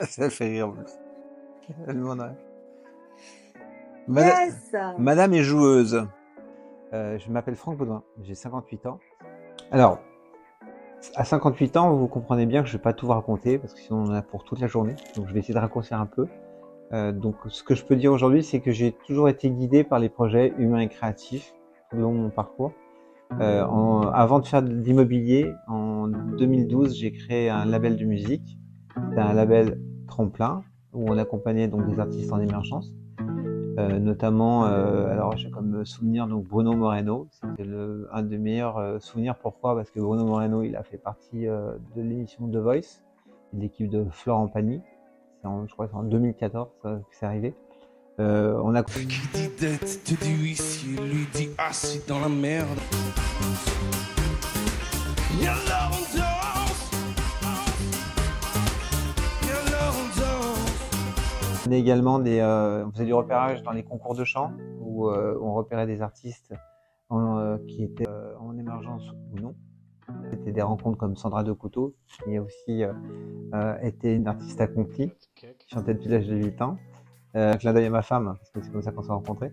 Ça fait rire en plus. Elle m'en a- Yes! Madame est joueuse. Je m'appelle Franck Baudouin, j'ai 58 ans. Alors, à 58 ans, vous comprenez bien que je ne vais pas tout vous raconter, parce que sinon on en a pour toute la journée. Donc je vais essayer de raccourcir un peu. Donc ce que je peux dire aujourd'hui, c'est que j'ai toujours été guidé par les projets humains et créatifs tout au long de mon parcours. Avant de faire de l'immobilier, en 2012, j'ai créé un label de musique. C'était un label tremplin, où on accompagnait donc des artistes en émergence. Notamment, alors j'ai comme souvenir donc Bruno Moreno, c'était un des meilleurs souvenirs. Pourquoi? Parce que Bruno Moreno, il a fait partie de l'émission The Voice, de l'équipe de Florent Pagny. Je crois que c'est en 2014 que c'est arrivé. On a Qui dit dette te dit huissier, lui dit assis dans la merde. Et alors on danse, et alors on danse. On a également on faisait du repérage dans les concours de chant où on repérait des artistes qui étaient en émergence ou non. C'était des rencontres comme Sandra de Couteau, qui a aussi été une artiste accomplie, qui chantait depuis l'âge de 8 ans. Clin d'œil à ma femme, parce que c'est comme ça qu'on s'est rencontrés.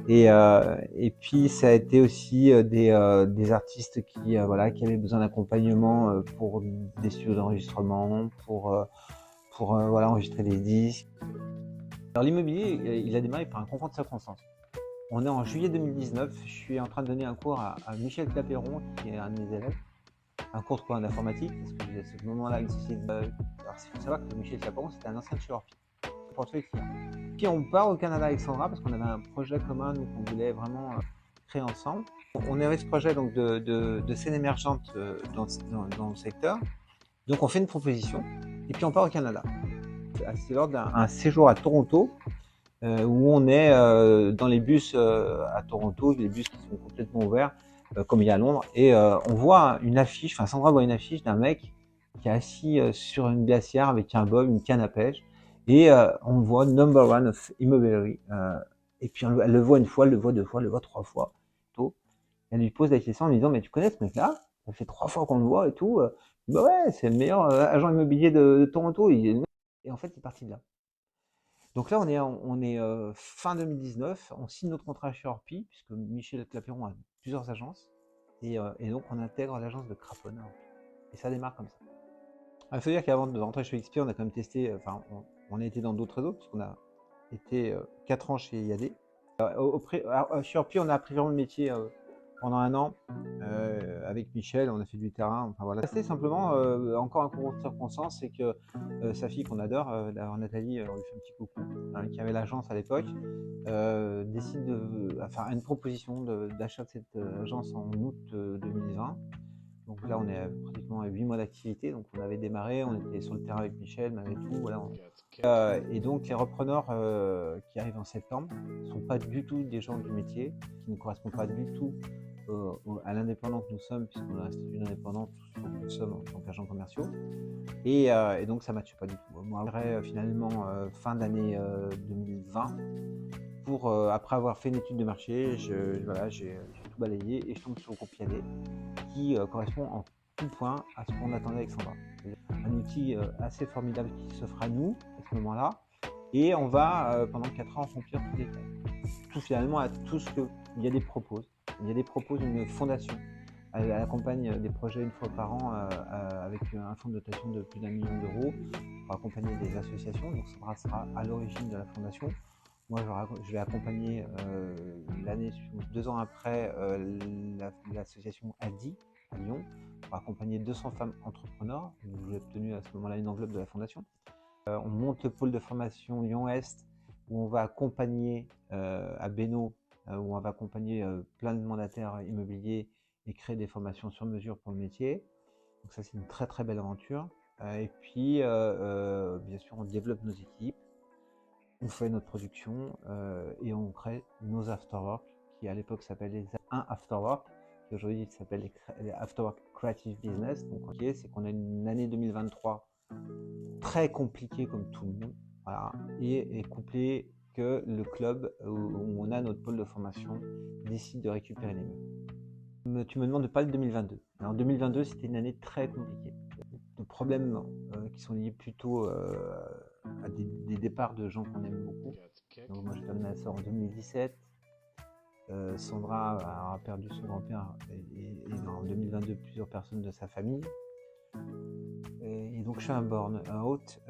Et puis ça a été aussi des artistes qui avaient besoin d'accompagnement pour des studios d'enregistrement, pour enregistrer des disques. Alors l'immobilier, il a démarré par un concours de circonstances. On est en juillet 2019, je suis en train de donner un cours à Michel Clapeyron, qui est un de mes élèves, un cours de quoi, d'informatique, parce que à ce moment-là, une société. Alors il faut savoir que Michel Clapeyron, c'était un ancien de chez Orpi, pour tous les clients. Puis on part au Canada avec Sandra, parce qu'on avait un projet commun, nous, qu'on voulait vraiment créer ensemble. On avait ce projet donc de scène émergente dans le secteur. Donc on fait une proposition, et puis on part au Canada. C'est lors d'un séjour à Toronto, où on est dans les bus à Toronto, les bus qui sont complètement ouverts, comme il y a à Londres, et on voit une affiche, enfin Sandra voit une affiche d'un mec qui est assis sur une glacière avec un bob, une canne à pêche, et on voit Number One of Immobilier, et puis elle le voit une fois, elle le voit deux fois, elle le voit trois fois. Elle lui pose la question en lui disant, mais tu connais ce mec-là? Ça fait 3 fois qu'on le voit et tout. Bah ouais, c'est le meilleur agent immobilier de Toronto. Et en fait, il est parti de là. Donc là, on est fin 2019, on signe notre contrat chez Orpi, puisque Michel Clapeyron a plusieurs agences, et donc on intègre l'agence de Craponne. Et ça démarre comme ça. Il faut dire qu'avant de rentrer chez XP, on a quand même testé, on a été dans d'autres réseaux, puisqu'on a été 4 ans chez IAD. Chez Orpi, on a appris vraiment le métier pendant 1 an avec Michel, on a fait du terrain. Enfin voilà. C'est simplement encore un concours de circonstances, c'est que sa fille qu'on adore, d'ailleurs Nathalie, on lui fait un petit coucou, qui avait l'agence à l'époque, décide de faire une proposition d'achat de cette agence en août 2020. Donc là, on est pratiquement à 8 mois d'activité. Donc on avait démarré, on était sur le terrain avec Michel, malgré tout. Voilà. Et donc les repreneurs qui arrivent en septembre ne sont pas du tout des gens du métier, qui ne correspondent pas du tout à l'indépendant que nous sommes, puisqu'on a un statut d'indépendant, nous sommes en tant qu'agents commerciaux. Et donc ça ne matche pas du tout. Moi, après, finalement, fin d'année 2020, après avoir fait une étude de marché, j'ai tout balayé et je tombe sur le groupe IAD, qui correspond en tout point à ce qu'on attendait avec Sandra. Un outil assez formidable qui s'offre à nous à ce moment-là, et on va pendant 4 ans remplir tous les tâches. Tout finalement à tout ce que IAD propose. IAD propose une fondation. Elle accompagne des projets une fois par an avec un fonds de dotation de plus d'1 million d'euros pour accompagner des associations. Donc Sandra sera à l'origine de la fondation. Moi, je vais accompagner l'année suivante, 2 ans après, l'association ADI à Lyon, pour accompagner 200 femmes entrepreneurs. J'ai obtenu à ce moment-là une enveloppe de la fondation. On monte le pôle de formation Lyon-Est, où on va accompagner à Bénaud, où on va accompagner plein de mandataires immobiliers et créer des formations sur mesure pour le métier. Donc ça, c'est une très très belle aventure. Et puis, bien sûr, on développe nos équipes. On fait notre production et on crée nos afterwork, qui à l'époque s'appelait un afterwork, qui aujourd'hui s'appelle les Afterwork Creative Business. Donc c'est qu'on a une année 2023 très compliquée comme tout le monde, voilà, et couplé que le club où on a notre pôle de formation décide de récupérer les murs. Tu me demandes de parler de 2022. Alors 2022, c'était une année très compliquée. De problèmes qui sont liés plutôt à des départs de gens qu'on aime beaucoup. Donc moi, je donne ma sœur en 2017. Sandra a perdu son grand-père et en 2022 plusieurs personnes de sa famille. Et donc je suis un burn-out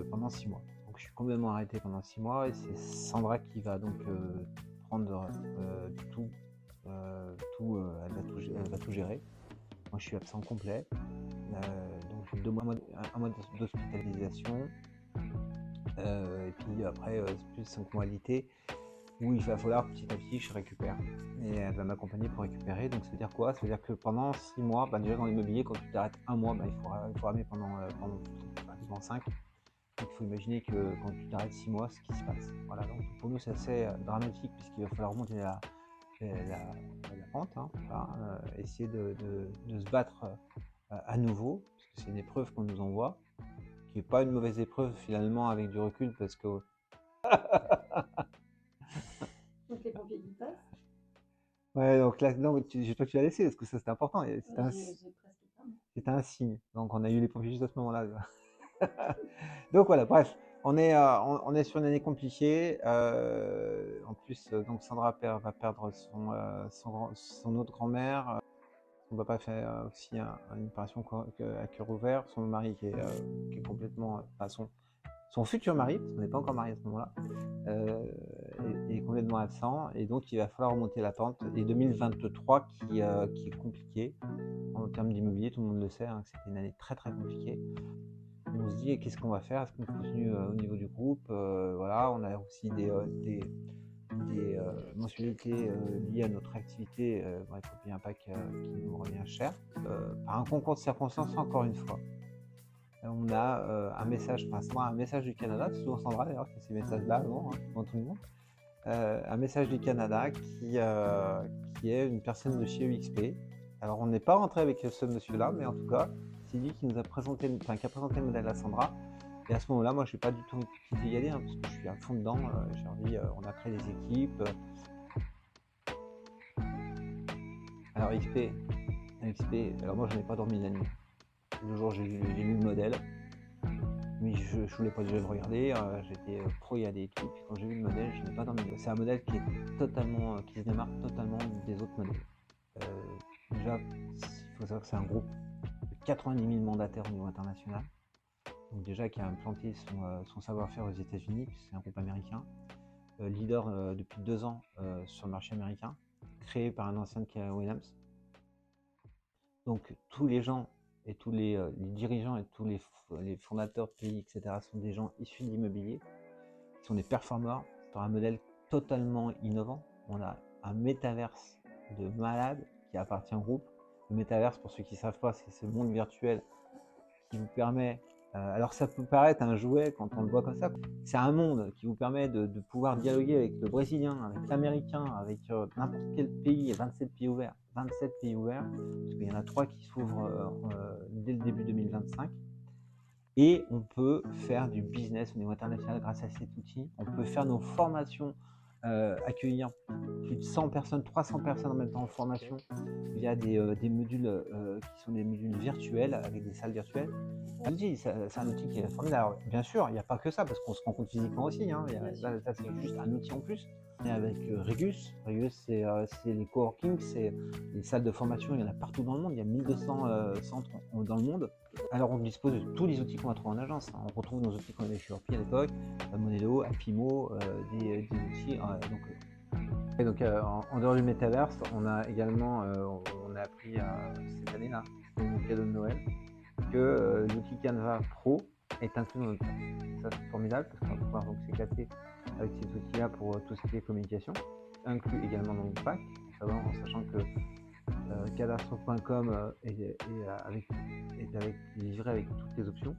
pendant 6 mois. Donc je suis complètement arrêté pendant 6 mois et c'est Sandra qui va donc prendre tout. Elle va tout gérer. Moi je suis absent complet. Donc j'ai 1 mois d'hospitalisation. Et puis après plus de 5 mois à l'été, où il va falloir petit à petit je récupère. Et elle va m'accompagner pour récupérer. Donc ça veut dire quoi? Ça veut dire que pendant 6 mois, déjà dans l'immobilier, quand tu t'arrêtes 1 mois, il faut ramer pendant pratiquement 5. Donc il faut imaginer que quand tu t'arrêtes 6 mois, ce qui se passe. Voilà, donc pour nous c'est assez dramatique puisqu'il va falloir remonter la pente, hein, essayer de se battre à nouveau, parce que c'est une épreuve qu'on nous envoie, qui n'est pas une mauvaise épreuve finalement avec du recul, parce que Donc les pompiers qui passent. ouais, donc là, non, toi tu l'as laissé parce que ça c'était important. J'ai presque pas. C'était un signe. Donc on a eu les pompiers juste à ce moment-là. Donc voilà, bref, on est sur une année compliquée. En plus, donc Sandra va perdre son autre grand-mère. Son papa fait aussi une opération à cœur ouvert. Son mari qui est complètement, son futur mari, parce qu'on n'est pas encore marié à ce moment-là, est complètement absent, et donc il va falloir remonter la pente. Et 2023 qui est compliqué en termes d'immobilier, tout le monde le sait, hein, c'était une année très très compliquée. On se dit qu'est-ce qu'on va faire, est-ce qu'on continue au niveau du groupe, voilà, on a aussi des mensualités liées à notre activité, bref, et puis un pack qui nous revient cher. Par un concours de circonstances, encore une fois, on a un message du Canada, c'est souvent Sandra d'ailleurs qui a ces messages-là avant, devant tout le monde. Un message du Canada qui est une personne de chez UXP. Alors on n'est pas rentré avec ce monsieur-là, mais en tout cas, c'est lui qui a présenté le modèle à Sandra. Et à ce moment-là, moi je n'ai pas du tout quitté y aller, parce que je suis à fond dedans. J'ai envie, on a créé des équipes. Alors XP, alors moi je n'ai pas dormi la nuit. Le jour j'ai lu le modèle, mais je ne voulais pas déjà le regarder, j'étais pro y aller et tout. Puis quand j'ai vu le modèle, je n'ai pas dormi. C'est un modèle qui se démarque totalement des autres modèles. Déjà, il faut savoir que c'est un groupe de 90 000 mandataires au niveau international. Donc déjà qui a implanté son savoir-faire aux États-Unis, c'est un groupe américain, leader depuis 2 ans sur le marché américain, créé par un ancien de Keller Williams. Donc tous les gens et tous les dirigeants et tous les fondateurs de pays, etc., sont des gens issus de l'immobilier, qui sont des performeurs sur un modèle totalement innovant. On a un métaverse de malade qui appartient au groupe. Le métaverse, pour ceux qui ne savent pas, c'est ce monde virtuel qui vous permet, alors ça peut paraître un jouet quand on le voit comme ça, c'est un monde qui vous permet de pouvoir dialoguer avec le Brésilien, avec l'Américain, avec n'importe quel pays. 27 pays ouverts, parce qu'il y en a 3 qui s'ouvrent dès le début 2025. Et on peut faire du business au niveau international grâce à cet outil. On peut faire nos formations, accueillir plus de 100 personnes, 300 personnes en même temps en formation via des modules qui sont des modules virtuels avec des salles virtuelles. C'est un outil qui est formidable. Alors, bien sûr, il n'y a pas que ça parce qu'on se rencontre physiquement aussi. Hein. Ça, c'est juste un outil en plus. Et avec Regus, c'est les coworking, c'est les salles de formation, il y en a partout dans le monde, il y a 1200 centres dans le monde. Alors on dispose de tous les outils qu'on va trouver en agence. On retrouve nos outils qu'on avait chez Orpi à l'époque, Monello, Apimo, des outils. Donc en dehors du Metaverse, on a également on a appris cette année-là, c'était mon cadeau de Noël, que l'outil Canva Pro est inclus dans notre pack. Ça c'est formidable parce qu'on va pouvoir donc s'éclater avec cet outil-là pour tout ce qui est communication, inclus également dans le pack, en sachant que cadastre.com est livré avec toutes les options.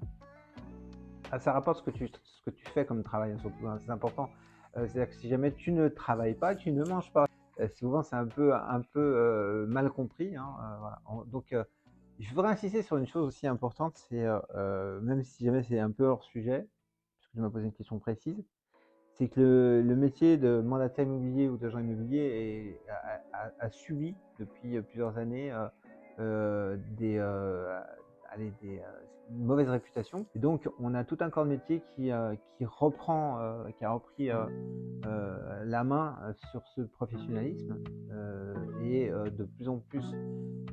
Ça rapporte ce que tu fais comme travail, surtout, hein, c'est important. C'est-à-dire que si jamais tu ne travailles pas, tu ne manges pas. Souvent c'est un peu mal compris, hein, voilà. Donc je voudrais insister sur une chose aussi importante, c'est même si jamais c'est un peu hors sujet, parce que tu m'as posé une question précise, c'est que le métier de mandataire immobilier ou d'agent immobilier a subi depuis plusieurs années une mauvaise réputation. Et donc, on a tout un corps de métier qui a repris la main sur ce professionnalisme. Et de plus en plus,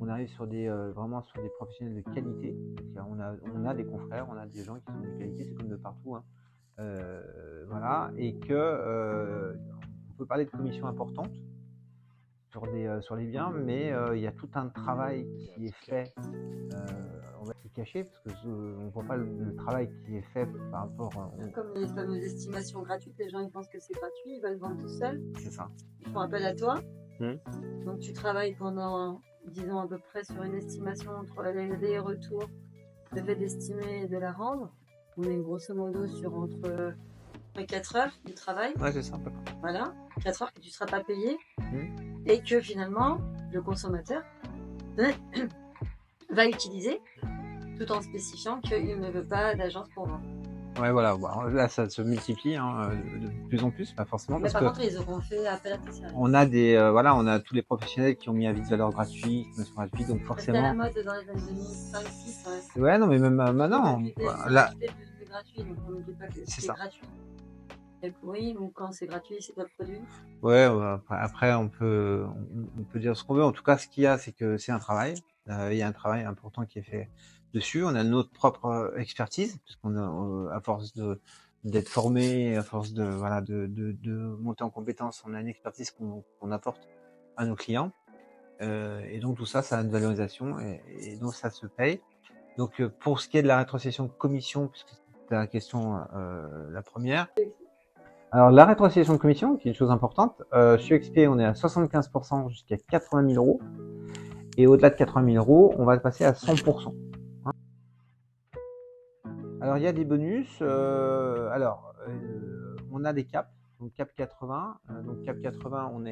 on arrive sur vraiment sur des professionnels de qualité. Donc, on a des confrères, on a des gens qui sont de qualité, c'est comme de partout, hein. Voilà, et que on peut parler de commissions importantes sur les biens, mais il y a tout un travail qui est fait, on va se cacher, parce que on ne voit pas le travail qui est fait par rapport. Comme les fameuses estimations gratuites, les gens ils pensent que c'est gratuit, ils veulent vendre tout seuls. C'est ça. Ils font appel à toi. Mmh. Donc tu travailles pendant, disons à peu près sur une estimation entre les retours, le fait d'estimer et de la rendre. On est grosso modo sur entre 4 heures de travail. Ouais, c'est ça, à peu près. Voilà, 4 heures que tu ne seras pas payé. Mmh. Et que finalement, le consommateur va utiliser tout en spécifiant qu'il ne veut pas d'agence pour vendre. Ouais, voilà. Bon, là, ça se multiplie de plus en plus, pas forcément. Mais Parce par que contre, ils auront fait appel à tes services. on a on a tous les professionnels qui ont mis avis de valeur gratuit, qui sont gratuits, donc C'était à la forcément. mode dans les années 2005-2006. Ouais, non, mais même maintenant, là, C'est gratuit, donc on ne dit pas que c'est c'est ça. gratuit. Et oui, ou quand c'est gratuit, c'est pas le produit. Ouais, après on peut dire ce qu'on veut. En tout cas, ce qu'il y a, c'est que c'est un travail. Il y a un travail important qui est fait dessus. On a notre propre expertise, puisqu'on a, à force d'être formé, à force de monter en compétences, on a une expertise qu'on apporte à nos clients. Et donc tout ça, ça a une valorisation et donc ça se paye. Donc pour ce qui est de la rétrocession de commission, puisque c'était la question la première. Alors, la rétrocession de commission, qui est une chose importante, chez XP, on est à 75% jusqu'à 80 000 euros. Et au-delà de 80 000 euros, on va passer à 100%. Alors, il y a des bonus. On a des caps. Donc, cap 80. Donc, cap 80, on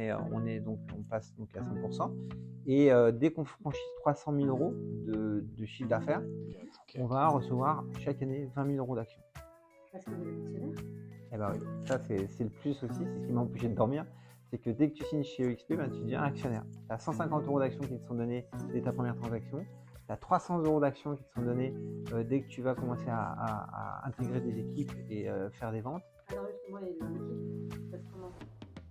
passe donc à 100%. Et dès qu'on franchit 300 000 euros de chiffre d'affaires, on va recevoir chaque année 20 000 euros d'actions. Parce que vous êtes actionnaire. Eh ben oui, ça c'est le plus aussi, c'est ce qui m'a empêché de dormir, c'est que dès que tu signes chez EXP, ben, tu deviens actionnaire. Tu as 150 euros d'actions qui te sont données dès ta première transaction, tu as 300 euros d'actions qui te sont données dès que tu vas commencer à intégrer des équipes et faire des ventes. Alors justement, il y a une équipe, parce comment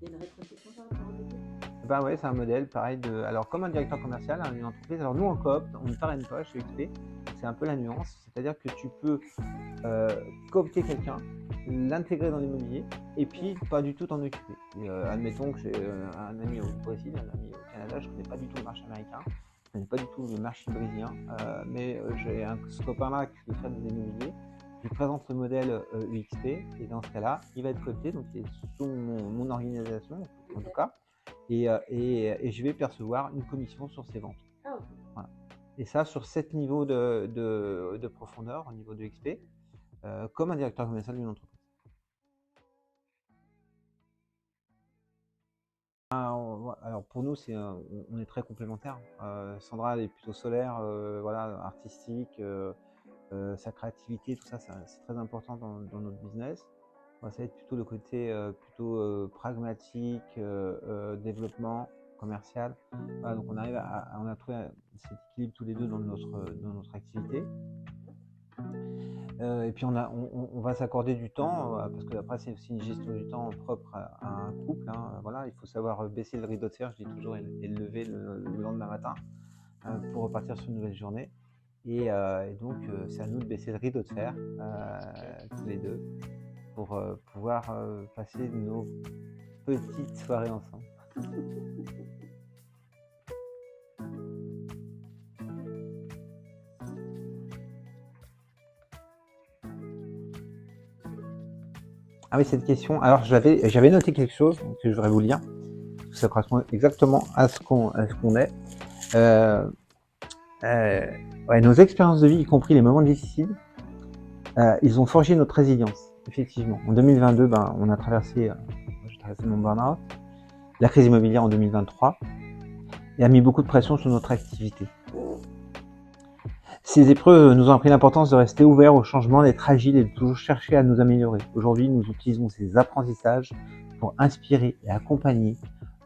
il y a une rétrocession par rapport aux équipes. Ben ouais, c'est un modèle pareil alors comme un directeur commercial, une entreprise, alors nous en coop, on ne parraine pas chez EXP, c'est un peu la nuance, c'est-à-dire que tu peux coopter quelqu'un, l'intégrer dans l'immobilier et puis pas du tout t'en occuper. Admettons que j'ai un ami au Brésil, un ami au Canada, je connais pas du tout le marché américain, je connais pas du tout le marché brésilien, mais j'ai ce copain-là qui veut faire des immobiliers, je lui présente le modèle UXP et dans ce cas-là, il va être coopté, donc il est sous mon organisation en tout cas, et je vais percevoir une commission sur ses ventes. Ah, ok. Voilà. Et ça sur 7 niveaux de profondeur au niveau de XP. Comme un directeur commercial d'une entreprise. Alors pour nous, on est très complémentaires. Sandra elle est plutôt solaire, voilà, artistique, sa créativité, tout ça, c'est très important dans notre business. Moi, ça va être plutôt le côté plutôt pragmatique, développement commercial. Voilà, donc on a trouvé cet équilibre tous les deux dans notre activité. Et puis on va s'accorder du temps, parce que après c'est aussi une gestion du temps propre à un couple, hein, voilà, il faut savoir baisser le rideau de fer, je dis toujours, et le lever le lendemain matin pour repartir sur une nouvelle journée. Et donc c'est à nous de baisser le rideau de fer, tous les deux, pour pouvoir passer nos petites soirées ensemble. Ah oui, cette question. Alors, j'avais noté quelque chose que je voudrais vous lire. Ça correspond exactement à ce qu'on est. Ouais, nos expériences de vie, y compris les moments difficiles, ils ont forgé notre résilience, effectivement. En 2022, on a traversé, j'ai traversé mon burn-out, la crise immobilière en 2023, et a mis beaucoup de pression sur notre activité. Ces épreuves nous ont appris l'importance de rester ouverts au changement, d'être agiles et de toujours chercher à nous améliorer. Aujourd'hui, nous utilisons ces apprentissages pour inspirer et accompagner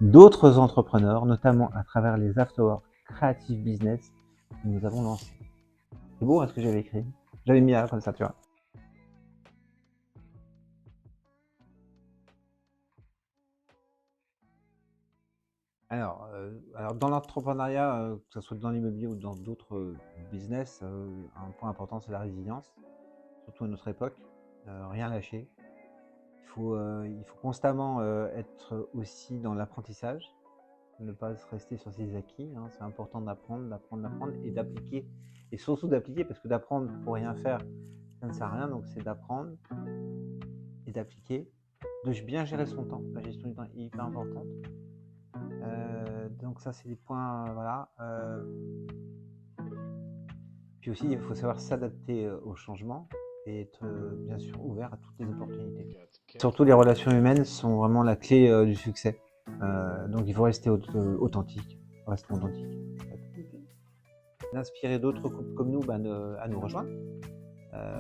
d'autres entrepreneurs, notamment à travers les Afterwork Creative Business que nous avons lancés. C'est beau, hein, ce que j'avais écrit. J'avais mis là, comme ça, tu vois. Alors dans l'entrepreneuriat, que ce soit dans l'immobilier ou dans d'autres business, un point important, c'est la résilience, surtout à notre époque. Rien lâcher. Il faut constamment être aussi dans l'apprentissage, ne pas rester sur ses acquis. Hein. C'est important d'apprendre et d'appliquer. Et surtout d'appliquer, parce que d'apprendre pour rien faire, ça ne sert à rien. Donc c'est d'apprendre et d'appliquer, de bien gérer son temps. La gestion du temps est hyper importante. Donc ça, c'est des points, voilà. Puis aussi, il faut savoir s'adapter au changement et être bien sûr ouvert à toutes les opportunités. Surtout, les relations humaines sont vraiment la clé du succès. Donc il faut rester authentique. Restons authentiques. D'inspirer d'autres couples comme nous à nous rejoindre.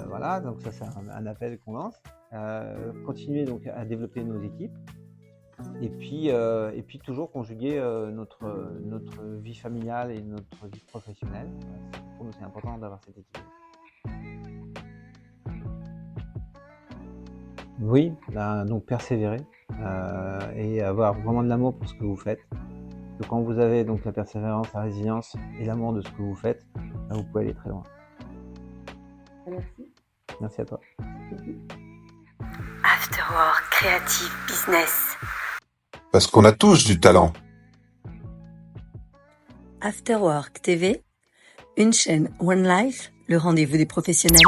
Voilà, donc ça c'est un appel qu'on lance. Continuer donc à développer nos équipes. Et puis toujours conjuguer notre vie familiale et notre vie professionnelle. Pour nous, c'est important d'avoir cet équilibre. Oui, donc persévérer et avoir vraiment de l'amour pour ce que vous faites. Donc quand vous avez donc la persévérance, la résilience et l'amour de ce que vous faites, vous pouvez aller très loin. Merci. Merci à toi. Afterwork Creative Business. Parce qu'on a tous du talent. Afterwork TV, une chaîne One Life, le rendez-vous des professionnels.